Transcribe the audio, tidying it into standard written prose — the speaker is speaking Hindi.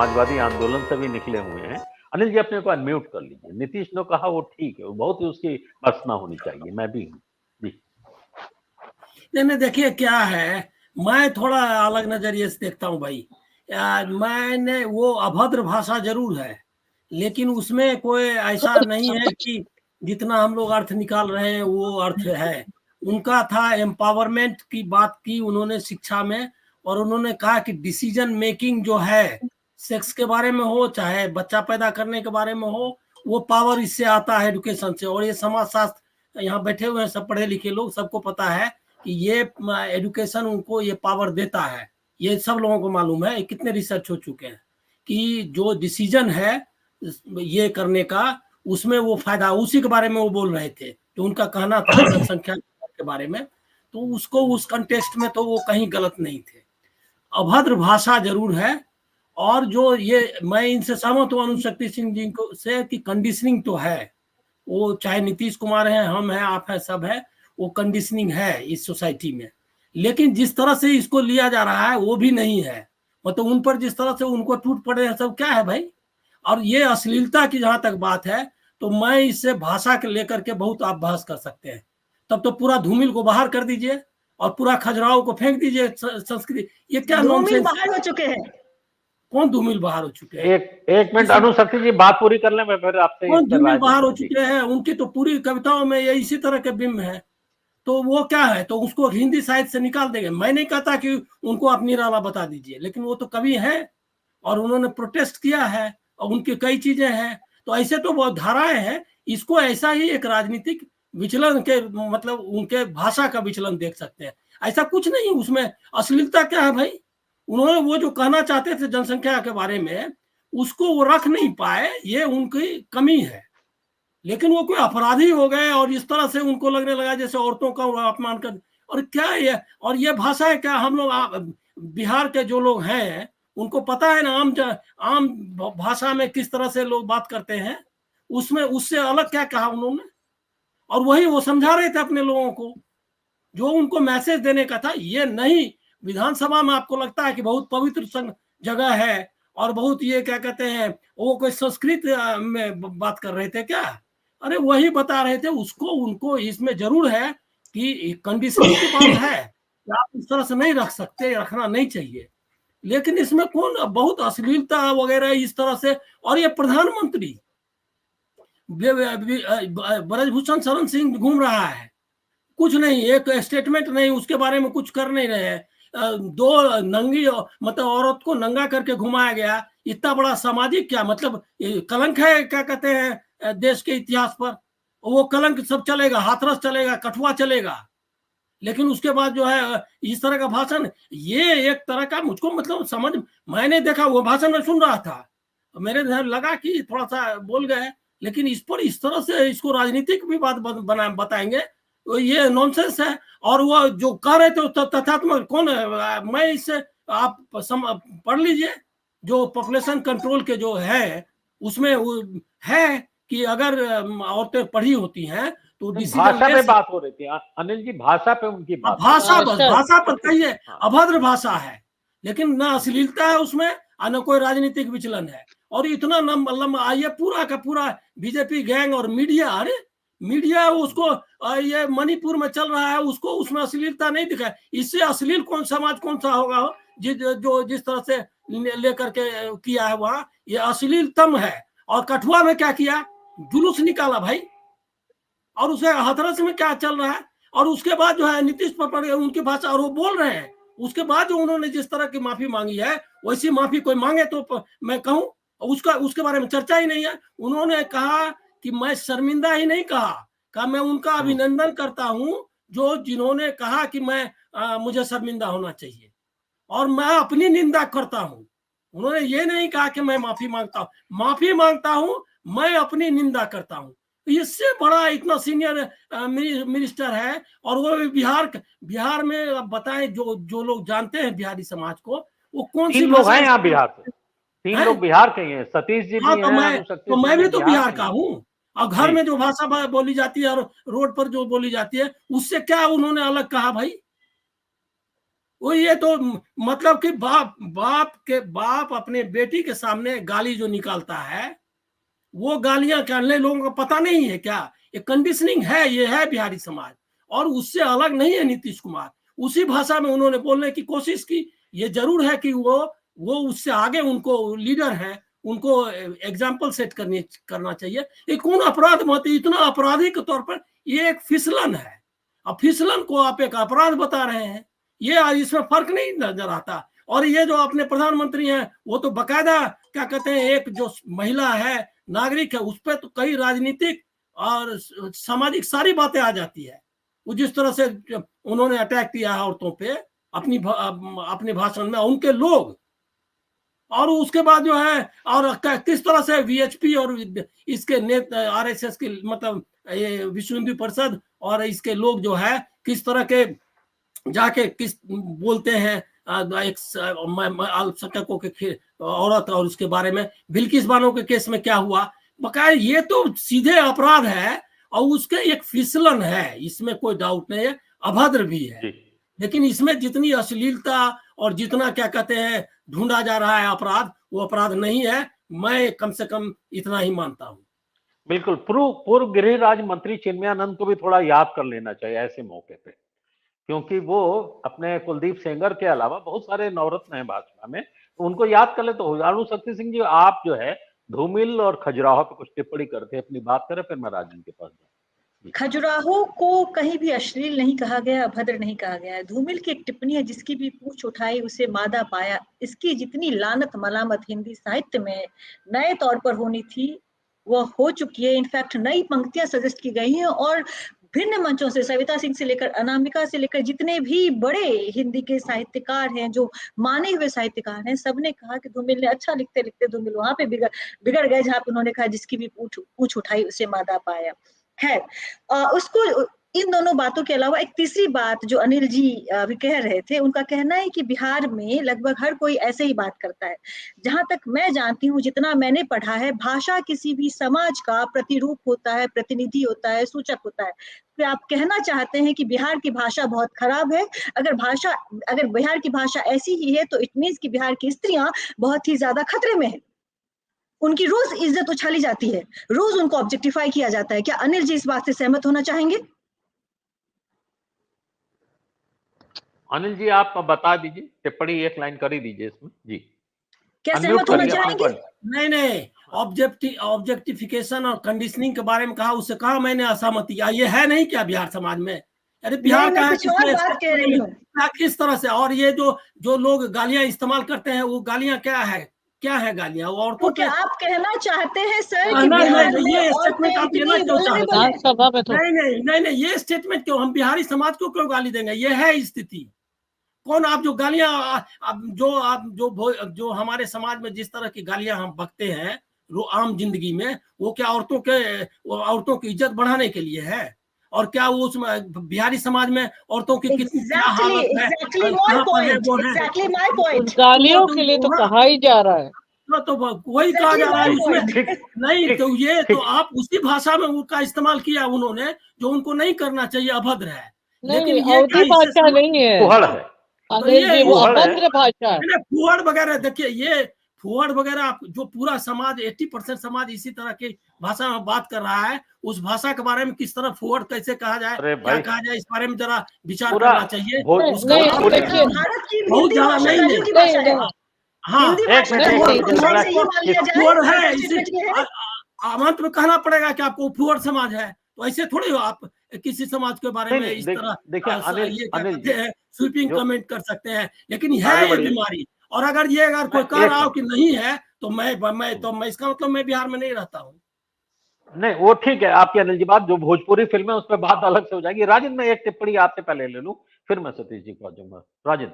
समाजवादी आंदोलन से भी निकले हुए हैं। अनिल जी अपने को अनम्यूट कर लीजिए। नीतीश ने कहा वो ठीक है, वो बहुत ही उसकी भर्त्सना होनी चाहिए, मैं भी हूँ जी। नहीं देखिए क्या है, मैं थोड़ा अलग नजरिए से देखता हूँ भाई। मैंने वो अभद्र भाषा जरूर है, लेकिन उसमें कोई ऐसा नहीं है कि जितना हम लोग अर्थ निकाल रहे हैं वो अर्थ है। उनका था एम्पावरमेंट की बात की उन्होंने शिक्षा में, और उन्होंने कहा कि डिसीजन मेकिंग जो है सेक्स के बारे में हो चाहे बच्चा पैदा करने के बारे में हो, वो पावर इससे आता है एजुकेशन से। और ये समाज शास्त्र यहाँ बैठे हुए हैं सब पढ़े लिखे लोग, सबको पता है कि ये एजुकेशन उनको ये पावर देता है। ये सब लोगों को मालूम है, कितने रिसर्च हो चुके हैं कि जो डिसीजन है ये करने का उसमें वो फायदा, उसी के बारे में वो बोल रहे थे जो उनका कहना था जनसंख्या के बारे में। तो उसको उस कंटेस्ट में तो वो कहीं गलत नहीं थे। अभद्र भाषा जरूर है। और जो ये मैं इनसे सहमत हूँ अनुशक्ति सिंह जी को से कि कंडीशनिंग तो है, वो चाहे नीतीश कुमार है, हम हैं, आप हैं, सब है, वो कंडीशनिंग है इस सोसाइटी में। लेकिन जिस तरह से इसको लिया जा रहा है वो भी नहीं है, मतलब उन पर जिस तरह से उनको टूट पड़े हैं सब, क्या है भाई। और ये अश्लीलता की जहां तक बात है तो मैं इससे भाषा के लेकर के बहुत आप बहस कर सकते हैं। तब तो पूरा धूमिल को बाहर कर दीजिए और पूरा खजुराहो को फेंक दीजिए संस्कृति। ये क्या धूमिल बाहर हो चुके हैं। कौन धूमिल बाहर हो चुके हैं? एक मिनट अनुशक्ति जी बात पूरी कर लें, मैं फिर आपसे कौन धूमिल बाहर हो चुके हैं? उनकी तो पूरी कविताओं में ये इसी तरह के बिंब है। तो वो क्या है, तो उसको हिंदी साहित्य से निकाल देंगे। मैं नहीं कहता कि उनको आप निराला बता दीजिए, लेकिन वो तो कवि हैं और उन्होंने प्रोटेस्ट किया है और उनकी कई चीजें हैं। तो ऐसे तो बहुत धाराएं हैं, इसको ऐसा ही एक राजनीतिक विचलन के मतलब उनके भाषा का विचलन देख सकते हैं। ऐसा कुछ नहीं, उसमें अश्लीलता क्या है भाई। उन्होंने वो जो कहना चाहते थे जनसंख्या के बारे में उसको वो रख नहीं पाए, ये उनकी कमी है। लेकिन वो कोई अपराधी हो गए और इस तरह से उनको लगने लगा जैसे औरतों का अपमान कर। और क्या ये, और ये भाषा है क्या? हम लोग बिहार के जो लोग हैं उनको पता है ना आम भाषा में किस तरह से लोग बात करते हैं, उसमें उससे अलग क्या कहा उन्होंने। और वही वो समझा रहे थे अपने लोगों को जो उनको मैसेज देने का था। ये नहीं विधानसभा में आपको लगता है कि बहुत पवित्र जगह है और बहुत ये क्या कहते हैं वो कोई संस्कृत में बात कर रहे थे क्या? अरे वही बता रहे थे उसको, उनको इसमें जरूर है कि कंडीशनिंग की बात है, आप इस तरह से नहीं रख सकते, रखना नहीं चाहिए। लेकिन इसमें कौन बहुत अश्लीलता वगैरह इस तरह से। और ये प्रधानमंत्री ब्रजभूषण शरण सिंह घूम रहा है, कुछ नहीं, एक स्टेटमेंट नहीं, उसके बारे में कुछ कर नहीं रहे हैं। दो नंगी मतलब औरत को नंगा करके घुमाया गया, इतना बड़ा सामाजिक क्या मतलब कलंक है क्या कहते हैं देश के इतिहास पर। वो कलंक सब चलेगा, हाथरस चलेगा, कठुआ चलेगा। लेकिन उसके बाद जो है इस तरह का भाषण, ये एक तरह का मुझको मतलब समझ, मैंने देखा वो भाषण में सुन रहा था, मेरे ध्यान लगा कि थोड़ा सा बोल गए, लेकिन इस पर इस तरह से इसको राजनीतिक भी बात बताएंगे, तो ये नॉनसेंस है। और वो जो कह रहे थे तथ्यात्मक कौन है? मैं इससे आप पढ़ लीजिए, जो पॉपुलेशन कंट्रोल के जो है उसमें है कि अगर औरतें पढ़ी होती हैं तो भाषा पे बात हो रही थी अनिल जी, भाषा पे उनकी बात, भाषा पर कहिए अभद्र भाषा है, लेकिन ना अश्लीलता है उसमें और न कोई राजनीतिक विचलन है। और इतना लंबा आइए पूरा का पूरा बीजेपी गैंग और मीडिया, अरे मीडिया उसको ये मणिपुर में चल रहा है उसको उसमें अश्लीलता नहीं दिखाए। इससे अश्लील कौन समाज कौन सा होगा जो जिस तरह से लेकर के किया है वहां, ये अश्लीलतम है। और कठुआ में क्या किया, जुलूस निकाला भाई, और उसे हाथरस में क्या चल रहा है। और उसके बाद जो है नीतीश पर उनकी भाषा, और वो बोल रहे हैं उसके बाद जो उन्होंने जिस तरह की माफी मांगी है वैसी माफी कोई मांगे तो मैं कहूं उसके बारे में चर्चा ही नहीं है। उन्होंने कहा कि मैं शर्मिंदा ही नहीं कहा मैं उनका अभिनंदन करता हूं जो जिन्होंने कहा कि मैं मुझे शर्मिंदा होना चाहिए और मैं अपनी निंदा करता हूं। उन्होंने ये नहीं कहा कि मैं माफी मांगता हूं, मैं अपनी निंदा करता हूं। इससे बड़ा इतना सीनियर मिनिस्टर है और वो बिहार में अब बताएं जो लोग जानते हैं बिहारी समाज को, वो कौन सी लोग हैं यहाँ बिहार से, 3 लोग बिहार के हैं, सतीश जी भी हैं, तो मैं भी तो बिहार का हूँ। और घर में जो भाषा बोली जाती है और रोड पर जो बोली जाती है उससे क्या उन्होंने अलग कहा भाई? वो ये तो मतलब कि बाप अपने बेटी के सामने गाली जो निकालता है, वो गालियां करने लोगों को पता नहीं है क्या? ये कंडीशनिंग है, ये है बिहारी समाज, और उससे अलग नहीं है नीतीश कुमार। उसी भाषा में उन्होंने बोलने की कोशिश की। ये जरूर है कि वो उससे आगे उनको लीडर है, उनको एग्जाम्पल सेट करना चाहिए। ये कौन अपराध मत, इतना अपराधी के तौर पर ये एक फिसलन है। अब फिसलन को आप एक अपराध बता रहे हैं, ये इसमें फर्क नहीं नजर आता। और ये जो अपने प्रधानमंत्री हैं, वो तो बकायदा क्या कहते हैं, एक जो महिला है, नागरिक है, उस पर तो कई राजनीतिक और सामाजिक सारी बातें आ जाती है। वो जिस तरह से उन्होंने अटैक किया है औरतों पे अपने भाषण में, उनके लोग, और उसके बाद जो है, और किस तरह से वीएचपी और इसके आरएसएस के मतलब ये विश्व हिंदू परिषद और इसके लोग जो है किस तरह के जाके किस बोलते हैं एक अल्पसंख्यकों के औरत, और उसके बारे में बिल्किस बानो के केस में क्या हुआ बकाया, ये तो सीधे अपराध है और उसके एक फिसलन है, इसमें कोई डाउट नहीं है, अभद्र भी है। लेकिन इसमें जितनी अश्लीलता और जितना क्या कहते हैं ढूंढा जा रहा है अपराध, वो अपराध नहीं है। मैं कम से कम इतना ही मानता हूं। बिल्कुल। पूर्व गृह राज्य मंत्री चिन्मयानंद को भी थोड़ा याद कर लेना चाहिए ऐसे मौके पे, क्योंकि वो अपने कुलदीप सेंगर के अलावा बहुत सारे नवरत्न हैं भाजपा में, उनको याद कर ले तो। अरुण सिंह जी, आप जो है धूमिल और खजुराहो पे कुछ टिप्पणी करते हैं, अपनी बात करें, फिर मैं राजन के पास जाऊँ। खजुराहो को कहीं भी अश्लील नहीं कहा गया, अभद्र नहीं कहा गया है। धूमिल की एक टिप्पणी है, जिसकी भी पूछ उठाई उसे मादा पाया। इसकी जितनी लानत मलामत हिंदी साहित्य में नए तौर पर होनी थी वह हो चुकी है। इनफैक्ट नई पंक्तियां सजेस्ट की गई हैं और भिन्न मंचों से, सविता सिंह से लेकर अनामिका से लेकर जितने भी बड़े हिंदी के साहित्यकार हैं, जो माने हुए साहित्यकार हैं, सबने कहा कि धूमिल ने अच्छा लिखते लिखते धूमिल वहां पे बिगड़ गए जहां पे उन्होंने कहा जिसकी भी पूछ उठाई उसे मादा पाया। खैर, उसको इन दोनों बातों के अलावा एक तीसरी बात जो अनिल जी अभी कह रहे थे, उनका कहना है कि बिहार में लगभग हर कोई ऐसे ही बात करता है। जहां तक मैं जानती हूँ, जितना मैंने पढ़ा है, भाषा किसी भी समाज का प्रतिरूप होता है, प्रतिनिधि होता है, सूचक होता है। तो आप कहना चाहते हैं कि बिहार की भाषा बहुत खराब है। अगर बिहार की भाषा ऐसी ही है तो इट मीन्स कि बिहार की स्त्रियां बहुत ही ज्यादा खतरे में है, उनकी रोज इज्जत उछाली जाती है, रोज उनको ऑब्जेक्टिफाई किया जाता है। क्या अनिल जी इस बात से सहमत होना चाहेंगे? अनिल जी, आप बता दीजिए, टिप्पणी एक लाइन कर ही दीजिए इसमें जी। क्या सहमत होना चाहेंगे? नहीं, ऑब्जेक्टिफिकेशन और कंडीशनिंग के बारे में कहा, उससे कहा मैंने असहमति। ये है नहीं क्या बिहार समाज में? अरे बिहार का कुछ और बात कह रही हूँ किस तरह से, और ये जो लोग गालियां इस्तेमाल करते हैं, वो गालियां क्या है गालियां? और तो क्या आप कहना चाहते हैं सर कि बिहार में ये स्टेटमेंट आप लेना क्यों चाहते हैं? सभा में तो नहीं, ये स्टेटमेंट क्यों? हम बिहारी समाज को क्यों गाली देंगे? ये है स्थिति। कौन आप जो गालियां जो हमारे समाज में जिस तरह की गालियां हम बकते हैं आम जिंदगी में, वो क्या औरतों की इज्जत बढ़ाने के लिए है? और क्या वो उसमें बिहारी समाज में औरतों की कितनी क्या हालत है? गालियों के लिए तो कहा ही जा रहा है, तो वही कहा जा रहा है उसमें। नहीं तो ये तो आप उसी भाषा में उनका इस्तेमाल किया उन्होंने, जो उनको नहीं करना चाहिए, अभद्र है। लेकिन ये भाषा नहीं है, वो अभद्र भाषा है। फुहड़ वगैरह, देखिए ये फुहड़ वगैरह, जो पूरा समाज 80% समाज इसी तरह की भाषा में बात कर रहा है, उस भाषा के बारे में किस तरह फुहड़ कैसे कहा जाए, क्या कहा जाए, इस बारे में जरा विचार करना चाहिए। बहुत ज्यादा नहीं है। हाँ, फुहड़ है, अंत में कहना पड़ेगा कि आपको फुहड़ समाज है, तो ऐसे थोड़ी आप किसी समाज के बारे में इस तरह स्वीपिंग कमेंट कर सकते हैं। लेकिन है ये बीमारी, और अगर कोई कह रहा हो कि नहीं है, तो मैं इसका मतलब मैं बिहार में नहीं रहता हूँ। नहीं, वो ठीक है आपकी अनिल जी बात। जो भोजपुरी फिल्म है उस पर बात अलग से हो जाएगी। राजन, मैं एक टिप्पणी आपसे पहले ले लूं, फिर मैं सतीश जी को आ जाऊंगा। राजन।